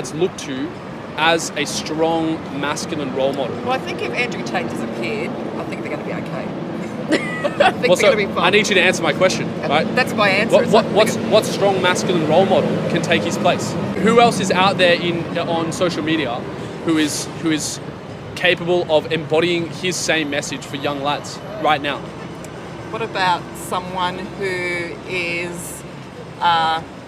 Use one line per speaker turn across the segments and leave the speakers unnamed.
lads look to as a strong masculine role model?
Well, I think if Andrew Tate disappeared, I think they're going to be okay. I think they're going to be fine.
I need you to answer my question, right?
That's my answer.
What strong masculine role model can take his place? Who else is out there on social media who is capable of embodying his same message for young lads right now?
What about someone who is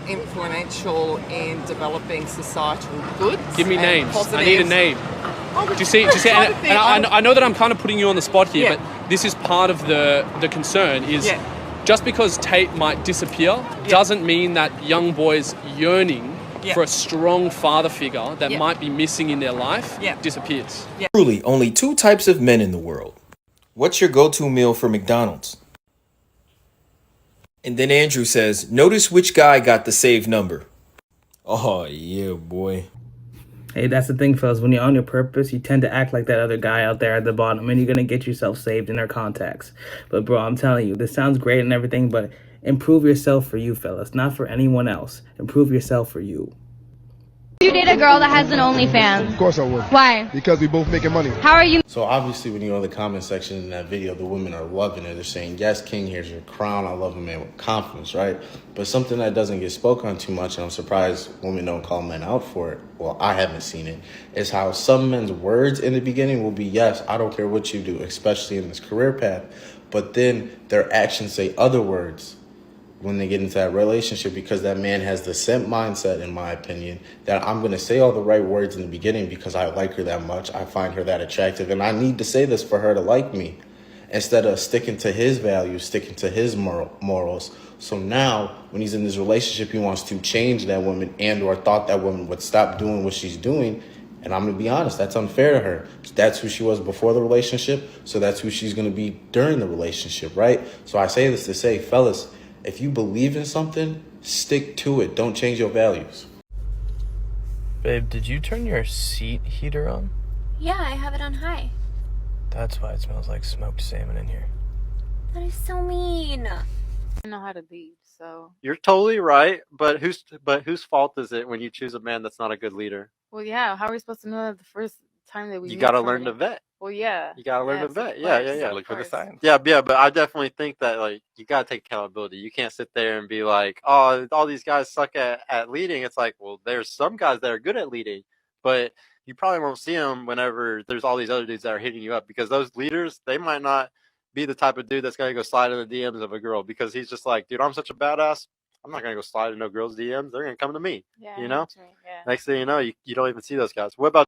influential in developing societal goods?
Give me names.
Positive.
I need a name.
Oh,
Do you see? And I know that I'm kind of putting you on the spot here, but this is part of the concern is just because Tate might disappear doesn't mean that young boys yearning for a strong father figure that might be missing in their life disappears.
Truly, only two types of men in the world. What's your go-to meal for McDonald's? And then Andrew says, notice which guy got the save number. Oh, yeah, boy.
Hey, that's the thing, fellas. When you're on your purpose, you tend to act like that other guy out there at the bottom, and you're going to get yourself saved in their contacts. But, bro, I'm telling you, this sounds great and everything, but improve yourself for you, fellas, not for anyone else. Improve yourself for you.
You date a girl that has an OnlyFans?
Of course I would.
Why?
Because we both making money.
How are you?
So obviously when you go in the comment section in that video, the women are loving it. They're saying, yes, King, here's your crown. I love a man with confidence, right? But something that doesn't get spoken on too much, and I'm surprised women don't call men out for it, well, I haven't seen it, is how some men's words in the beginning will be, yes, I don't care what you do, especially in this career path. But then their actions say other words when they get into that relationship, because that man has the simp mindset, in my opinion, that I'm going to say all the right words in the beginning because I like her that much. I find her that attractive, and I need to say this for her to like me, instead of sticking to his values, sticking to his morals. So now, when he's in this relationship, he wants to change that woman and or thought that woman would stop doing what she's doing. And I'm going to be honest, that's unfair to her. That's who she was before the relationship, so that's who she's going to be during the relationship, right? So I say this to say, fellas, if you believe in something, stick to it. Don't change your values.
Babe, did you turn your seat heater on?
Yeah, I have it on high.
That's why it smells like smoked salmon in here.
That is so mean.
I don't know how to lead, so. You're totally right, but whose fault is it when you choose a man that's not a good leader?
Well, yeah. How are we supposed to know that the first time that we?
You got to learn to vet.
Well, yeah.
You gotta learn to vet. Yeah.
Look for the signs.
Yeah, but I definitely think that like you gotta take accountability. You can't sit there and be like, oh, all these guys suck at leading. It's like, well, there's some guys that are good at leading, but you probably won't see them whenever there's all these other dudes that are hitting you up, because those leaders, they might not be the type of dude that's gonna go slide in the DMs of a girl because he's just like, dude, I'm such a badass. I'm not gonna go slide in no girls' DMs. They're gonna come to me.
Yeah,
you know.
Yeah.
Next thing you know, you don't even see those guys. What about?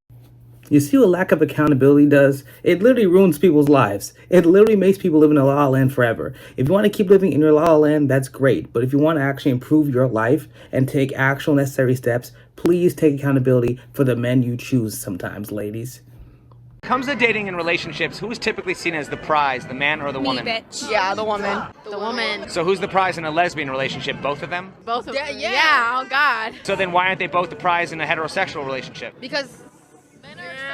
You see what lack of accountability does? It literally ruins people's lives. It literally makes people live in a la la land forever. If you want to keep living in your la la land, that's great. But if you want to actually improve your life and take actual necessary steps, please take accountability for the men you choose sometimes, ladies.
When it comes to dating and relationships, who is typically seen as the prize, the man or the woman?
Me, bitch.
Yeah, the woman.
The woman.
So who's the prize in a lesbian relationship? Both of them?
Both of them.
Yeah, oh God.
So then why aren't they both the prize in a heterosexual relationship?
Because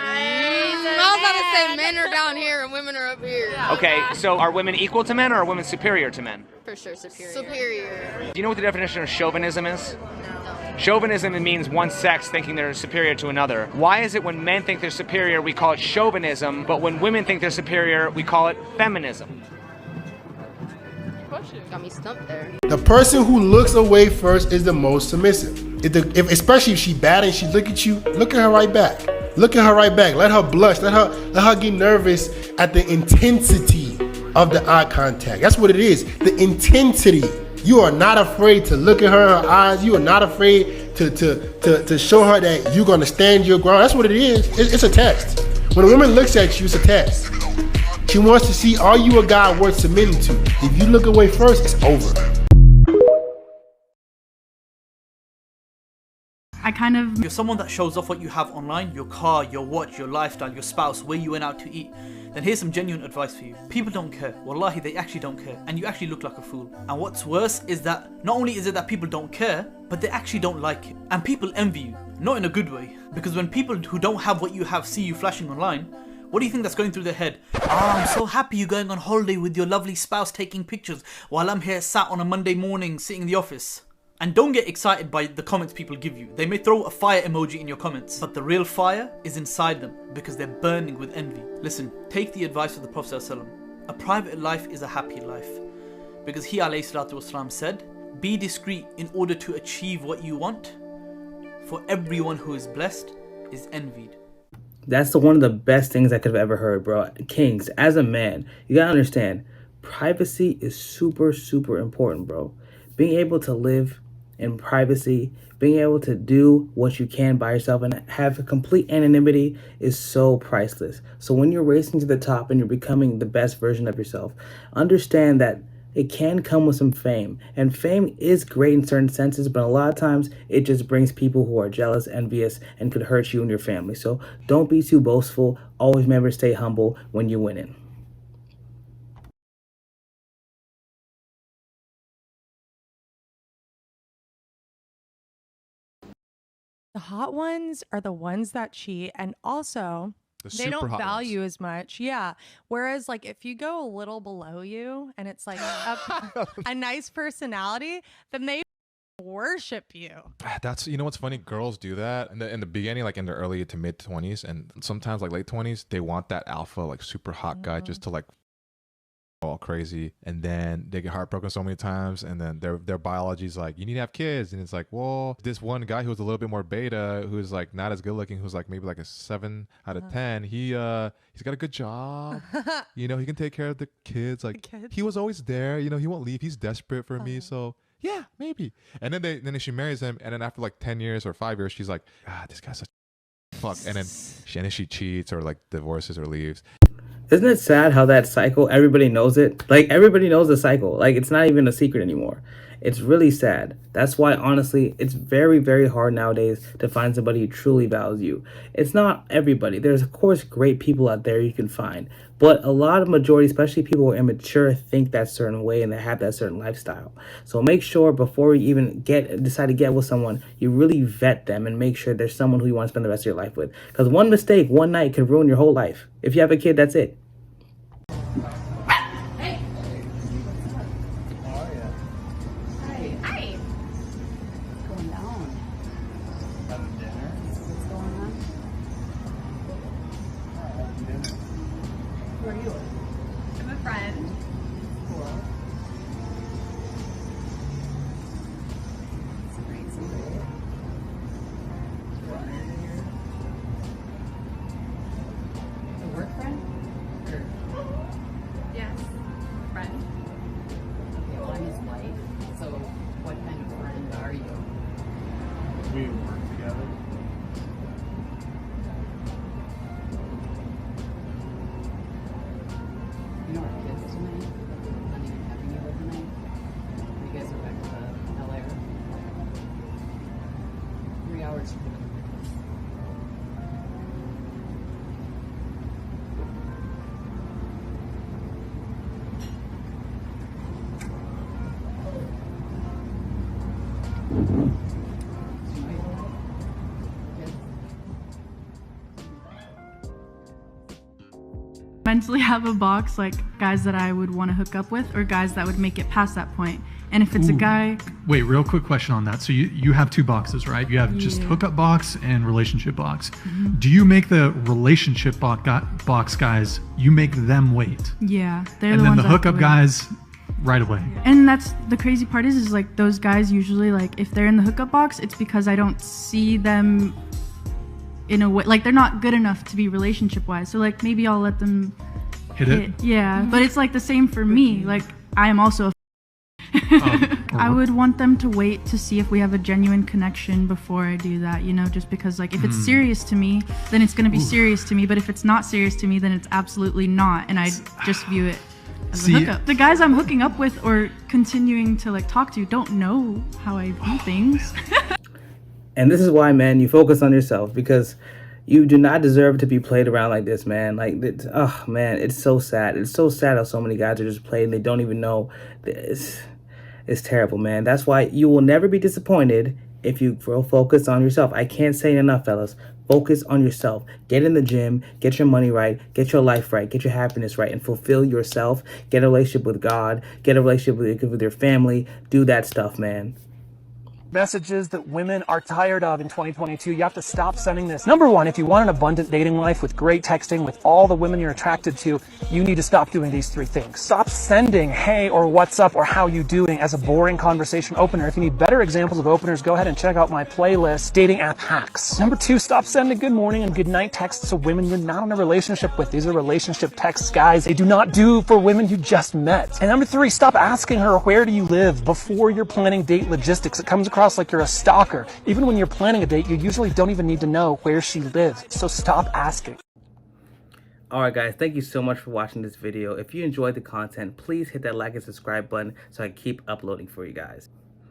I was about to say men are down here and women are up here.
Okay, so are women equal to men or are women superior to men?
For sure, superior.
Do you know what the definition of chauvinism is? No. Chauvinism means one sex thinking they're superior to another. Why is it when men think they're superior, we call it chauvinism, but when women think they're superior, we call it feminism?
Got me stumped there.
The person who looks away first is the most submissive. Especially if she bad and she look at you, look at her right back. Look at her right back. Let her blush. Let her get nervous at the intensity of the eye contact. That's what it is. The intensity. You are not afraid to look at her in her eyes. You are not afraid to show her that you're gonna stand your ground. That's what it is. It's a test. When a woman looks at you, it's a test. She wants to see, are you a guy worth submitting to? If you look away first, it's over.
You're someone that shows off what you have online, your car, your watch, your lifestyle, your spouse, where you went out to eat. Then here's some genuine advice for you. People don't care. Wallahi, they actually don't care. And you actually look like a fool. And what's worse is that not only is it that people don't care, but they actually don't like it. And people envy you. Not in a good way. Because when people who don't have what you have see you flashing online, what do you think that's going through their head? Oh, I'm so happy you're going on holiday with your lovely spouse taking pictures while I'm here sat on a Monday morning sitting in the office. And don't get excited by the comments people give you. They may throw a fire emoji in your comments, but the real fire is inside them because they're burning with envy. Listen, take the advice of the Prophet ﷺ. A private life is a happy life. Because he ﷺ said, be discreet in order to achieve what you want. For everyone who is blessed is envied.
That's one of the best things I could have ever heard, bro. Kings, as a man, you gotta understand, privacy is super, super important, bro. Being able to live in privacy, being able to do what you can by yourself and have complete anonymity is so priceless. So when you're racing to the top and you're becoming the best version of yourself, understand that it can come with some fame. And fame is great in certain senses, but a lot of times it just brings people who are jealous, envious, and could hurt you and your family. So don't be too boastful. Always remember to stay humble when you're winning.
The hot ones are the ones that cheat, and also they don't value as much. Yeah. Whereas like if you go a little below you and it's like a nice personality, then they worship you.
That's, you know what's funny? Girls do that in the beginning, like in the early to mid 20s, and sometimes like late 20s, they want that alpha, like super hot guy just to like all crazy, and then they get heartbroken so many times, and then their biology's like, you need to have kids, and it's like, well, this one guy who was a little bit more beta, who's like not as good looking, who's like maybe like a 7 out of 10, he's got a good job, you know, he can take care of the kids, like he was always there, you know, he won't leave, he's desperate for me, so yeah, maybe. And then she marries him, and then after like 10 years or 5 years, she's like, this guy's such a fuck, and then she cheats or like divorces or leaves.
Isn't it sad how that cycle, everybody knows it? Like, everybody knows the cycle. Like, it's not even a secret anymore. It's really sad. That's why, honestly, it's very, very hard nowadays to find somebody who truly values you. It's not everybody. There's, of course, great people out there you can find. But a lot of majority, especially people who are immature, think that certain way and they have that certain lifestyle. So make sure before you even decide to get with someone, you really vet them and make sure there's someone who you want to spend the rest of your life with. Because one mistake, one night can ruin your whole life. If you have a kid, that's it.
Mentally have a box like guys that I would want to hook up with or guys that would make it past that point. And if it's a guy...
Wait, real quick question on that. So you have two boxes, right? You have just hookup box and relationship box. Do you make the relationship box guys, you make them wait?
Yeah. They're
and
the
then
ones
the hookup guys right away.
And that's the crazy part is like those guys usually, like if they're in the hookup box, it's because I don't see them in a way, like they're not good enough to be relationship wise. So like maybe I'll let them
hit it.
Yeah, but it's like the same for me. Like I am also I would want them to wait to see if we have a genuine connection before I do that, you know, just because like if it's serious to me, then it's going to be serious to me, but if it's not serious to me, then it's absolutely not, and I just view it as a hookup. The guys I'm hooking up with or continuing to like talk to don't know how I view things.
And this is why, man, you focus on yourself, because you do not deserve to be played around like this, man. Like, oh, man, it's so sad. It's so sad how so many guys are just played and they don't even know. It's terrible, man. That's why you will never be disappointed if you focus on yourself. I can't say it enough, fellas. Focus on yourself. Get in the gym. Get your money right. Get your life right. Get your happiness right. And fulfill yourself. Get a relationship with God. Get a relationship with your family. Do that stuff, man.
Messages that women are tired of in 2022. You have to stop sending this. Number one, if you want an abundant dating life with great texting with all the women you're attracted to, you need to stop doing these 3 things. Stop sending hey or what's up or how you doing as a boring conversation opener. If you need better examples of openers, go ahead and check out my playlist, Dating App Hacks. Number 2, stop sending good morning and good night texts to women you're not in a relationship with. These are relationship texts, guys. They do not do for women you just met. And number 3, stop asking her, where do you live, before you're planning date logistics. It comes across like you're a stalker. Even when you're planning a date, you usually don't even need to know where she lives. So stop asking.
Alright guys, thank you so much for watching this video. If you enjoyed the content, please hit that like and subscribe button so I can keep uploading for you guys.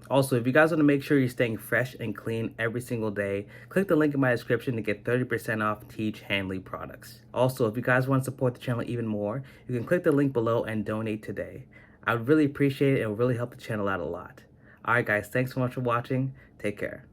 Also, if you guys want to make sure you're staying fresh and clean every single day, click the link in my description to get 30% off Teach Handley products. Also, if you guys want to support the channel even more, you can click the link below and donate today. I would really appreciate it and it would really help the channel out a lot. Alright guys, thanks so much for watching. Take care.